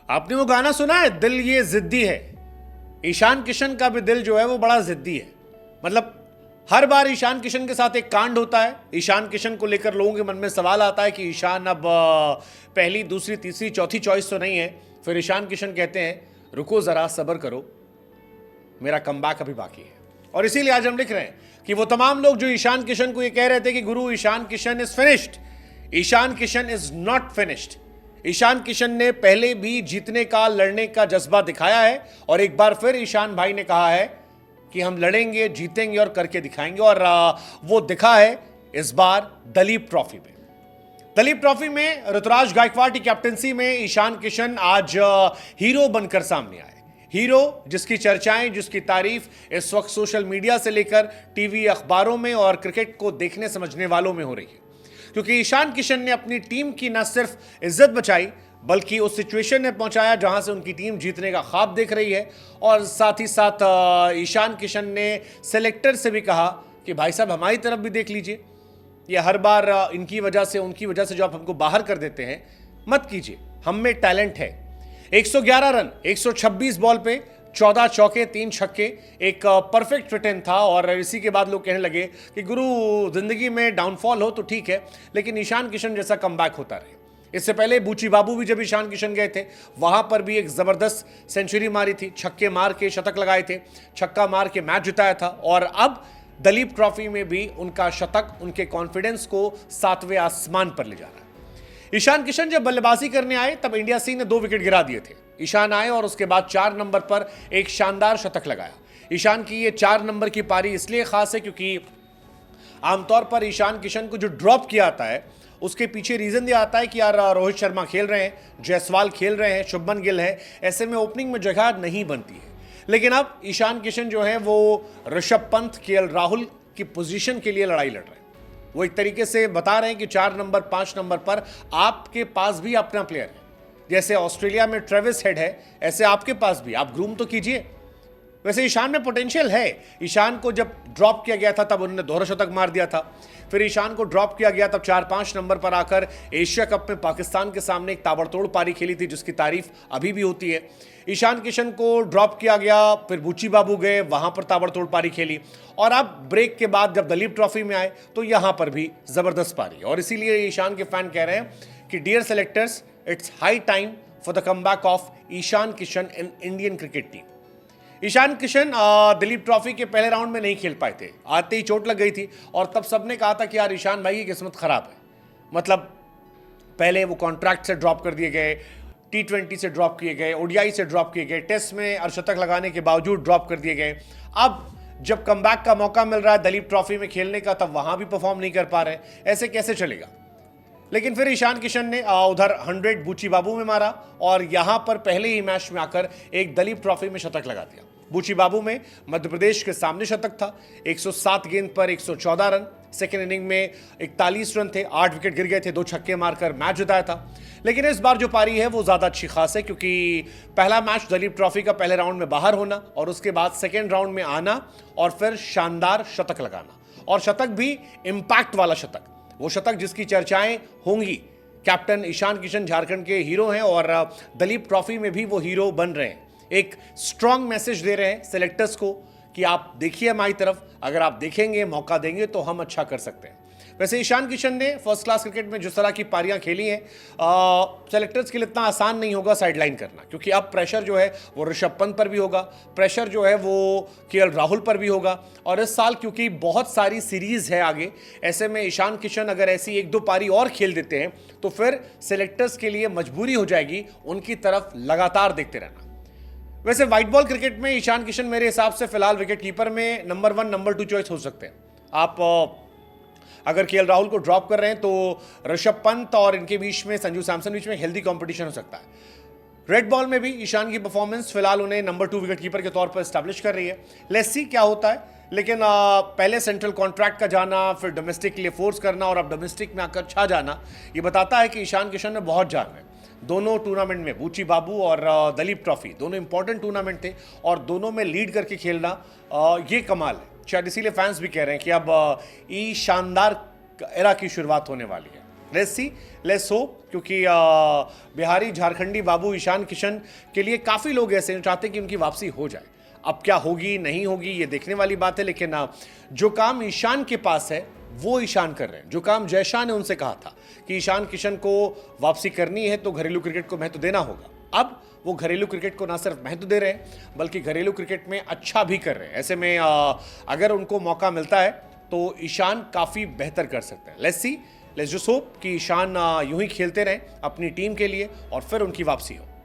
आपने वो गाना सुना है, दिल ये जिद्दी है? ईशान किशन का भी दिल जो है वो बड़ा जिद्दी है। मतलब हर बार ईशान किशन के साथ एक कांड होता है। ईशान किशन को लेकर लोगों के मन में सवाल आता है कि ईशान अब पहली, दूसरी, तीसरी, चौथी चॉइस तो नहीं है। फिर ईशान किशन कहते हैं रुको जरा, सब्र करो, मेरा कमबैक अभी बाकी है। और इसीलिए आज हम लिख रहे हैं कि वो तमाम लोग जो ईशान किशन को ये कह रहे थे कि गुरु Ishan Kishan is finished, Ishan Kishan is not finished. Ishan Kishan ने पहले भी जीतने का, लड़ने का जज्बा दिखाया है और एक बार फिर ईशान भाई ने कहा है कि हम लड़ेंगे, जीतेंगे और करके दिखाएंगे। और वो दिखा है इस बार दलीप ट्रॉफी में। दलीप ट्रॉफी में ऋतुराज गायकवाड़ की कैप्टनसी में ईशान किशन आज हीरो बनकर सामने आए। हीरो जिसकी चर्चाएं, जिसकी तारीफ इस वक्त सोशल मीडिया से लेकर टीवी, अखबारों में और क्रिकेट को देखने समझने वालों में हो रही है। क्योंकि ईशान किशन ने अपनी टीम की न सिर्फ इज्जत बचाई बल्कि उस सिचुएशन में पहुंचाया जहां से उनकी टीम जीतने का ख्वाब देख रही है। और साथ ही साथ ईशान किशन ने सेलेक्टर से भी कहा कि भाई साहब हमारी तरफ भी देख लीजिए, ये हर बार इनकी वजह से, उनकी वजह से जो आप हमको बाहर कर देते हैं, मत कीजिए, हम में टैलेंट है। 111 रन 126 बॉल पे, 14 चौके, 3 छक्के, एक परफेक्ट रिटर्न था। और इसी के बाद लोग कहने लगे कि गुरु जिंदगी में डाउनफॉल हो तो ठीक है, लेकिन ईशान किशन जैसा कमबैक होता रहे। इससे पहले बूची बाबू भी जब ईशान किशन गए थे, वहां पर भी एक जबरदस्त सेंचुरी मारी थी, छक्के मार के शतक लगाए थे, छक्का मार के मैच जिताया था। और अब दलीप ट्रॉफी में भी उनका शतक उनके कॉन्फिडेंस को 7वें आसमान पर ले जा रहा है। ईशान किशन जब बल्लेबाजी करने आए तब इंडिया सी ने 2 विकेट गिरा दिए थे। ईशान आए और उसके बाद 4 नंबर पर एक शानदार शतक लगाया। ईशान की ये 4 नंबर की पारी इसलिए खास है क्योंकि आमतौर पर ईशान किशन को जो ड्रॉप किया आता है उसके पीछे रीजन ये आता है कि यार रोहित शर्मा खेल रहे हैं, जायसवाल खेल रहे हैं, शुभमन गिल है, ऐसे में ओपनिंग में जगह नहीं बनती है। लेकिन अब ईशान किशन जो है वो ऋषभ पंत, केएल राहुल की पोजीशन के लिए लड़ाई लड़ रहे हैं। वो एक तरीके से बता रहे हैं कि 4 नंबर, 5 नंबर पर आपके पास भी अपना प्लेयर है। जैसे ऑस्ट्रेलिया में ट्रेविस हेड है, ऐसे आपके पास भी, आप ग्रूम तो कीजिए। वैसे ईशान में पोटेंशियल है। ईशान को जब ड्रॉप किया गया था तब उन्होंने दोहरा शतक मार दिया था। फिर ईशान को ड्रॉप किया गया तब 4-5 नंबर पर आकर एशिया कप में पाकिस्तान के सामने एक ताबड़तोड़ पारी खेली थी जिसकी तारीफ अभी भी होती है। ईशान किशन को ड्रॉप किया गया, फिर बूची बाबू गए, वहां पर ताबड़तोड़ पारी खेली। और अब ब्रेक के बाद जब दलीप ट्रॉफी में आए तो यहां पर भी जबरदस्त पारी। और इसीलिए ईशान के फैन कह रहे हैं कि dear selectors, it's high time for the comeback of Ishan Kishan in Indian cricket team. Ishan Kishan Duleep trophy के पहले राउंड में नहीं खेल पाए थे, आते ही चोट लग गई थी और तब सबने कहा था कि यार ईशान भाई की किस्मत खराब है। मतलब पहले वो कॉन्ट्रैक्ट से ड्रॉप कर दिए गए, T20 से ड्रॉप किए गए, ओडीआई से ड्रॉप किए गए, टेस्ट में अर्धशतक लगाने के बावजूद ड्रॉप कर दिए गए। अब जब कमबैक का मौका मिल रहा है दलीप ट्रॉफी में खेलने का, तब वहां भी परफॉर्म नहीं कर पा रहे, ऐसे कैसे चलेगा। लेकिन फिर ईशान किशन ने उधर 100 बूची बाबू में मारा और यहां पर पहले ही मैच में आकर एक दलीप ट्रॉफी में शतक लगा दिया। बूची बाबू में मध्य प्रदेश के सामने शतक था, 107 गेंद पर 114 रन। सेकेंड इनिंग में 41 रन थे, 8 विकेट गिर गए थे, 2 छक्के मारकर मैच जिताया था। लेकिन इस बार जो पारी है वो ज्यादा अच्छी खास है क्योंकि पहला मैच दलीप ट्रॉफी का पहले राउंड में बाहर होना और उसके बाद सेकेंड राउंड में आना और फिर शानदार शतक लगाना, और शतक भी इंपैक्ट वाला शतक, वो शतक जिसकी चर्चाएं होंगी। कैप्टन ईशान किशन झारखंड के हीरो हैं और दलीप ट्रॉफी में भी वो हीरो बन रहे हैं। एक स्ट्रांग मैसेज दे रहे हैं सेलेक्टर्स को कि आप देखिए हमारी तरफ, अगर आप देखेंगे, मौका देंगे तो हम अच्छा कर सकते हैं। वैसे ईशान किशन ने फर्स्ट क्लास क्रिकेट में जिस तरह की पारियां खेली हैं, सेलेक्टर्स के लिए इतना आसान नहीं होगा साइडलाइन करना, क्योंकि अब प्रेशर जो है वो ऋषभ पंत पर भी होगा, प्रेशर जो है वो केएल राहुल पर भी होगा। और इस साल क्योंकि बहुत सारी सीरीज है आगे, ऐसे में ईशान किशन अगर ऐसी 1-2 पारी और खेल देते हैं तो फिर सेलेक्टर्स के लिए मजबूरी हो जाएगी उनकी तरफ लगातार देखते रहना। वैसे व्हाइट बॉल क्रिकेट में ईशान किशन मेरे हिसाब से फिलहाल विकेट कीपर में नंबर 1, नंबर 2 चॉइस हो सकते हैं। आप अगर केएल राहुल को ड्रॉप कर रहे हैं तो ऋषभ पंत और इनके बीच में, संजू सैमसन बीच में हेल्दी कंपटीशन हो सकता है। रेड बॉल में भी ईशान की परफॉर्मेंस फिलहाल उन्हें नंबर 2 विकेट कीपर के तौर पर एस्टैब्लिश कर रही है। लेट्स सी क्या होता है। लेकिन पहले सेंट्रल कॉन्ट्रैक्ट का जाना, फिर डोमेस्टिक के लिए फोर्स करना और अब डोमेस्टिक में आकर छा जाना, ये बताता है कि ईशान किशन में बहुत जान है। दोनों टूर्नामेंट में, बूची बाबू और दलीप ट्रॉफी, दोनों इंपॉर्टेंट टूर्नामेंट थे और दोनों में लीड करके खेलना ये कमाल है। शायद इसीलिए फैंस भी कह रहे हैं कि अब शानदार एरा की शुरुआत होने वाली है। लेट्स होप, क्योंकि बिहारी झारखंडी बाबू ईशान किशन के लिए काफ़ी लोग ऐसे हैं चाहते हैं कि उनकी वापसी हो जाए। अब क्या होगी नहीं होगी ये देखने वाली बात है, लेकिन जो काम ईशान के पास है वो ईशान कर रहे हैं। जो काम जयशाह ने उनसे कहा था कि ईशान किशन को वापसी करनी है तो घरेलू क्रिकेट को महत्व देना होगा, अब वो घरेलू क्रिकेट को ना सिर्फ महत्व दे रहे हैं बल्कि घरेलू क्रिकेट में अच्छा भी कर रहे हैं। ऐसे में अगर उनको मौका मिलता है तो ईशान काफ़ी बेहतर कर सकते हैं। लेट्स जस्ट होप कि ईशान यूं ही खेलते रहें अपनी टीम के लिए और फिर उनकी वापसी हो।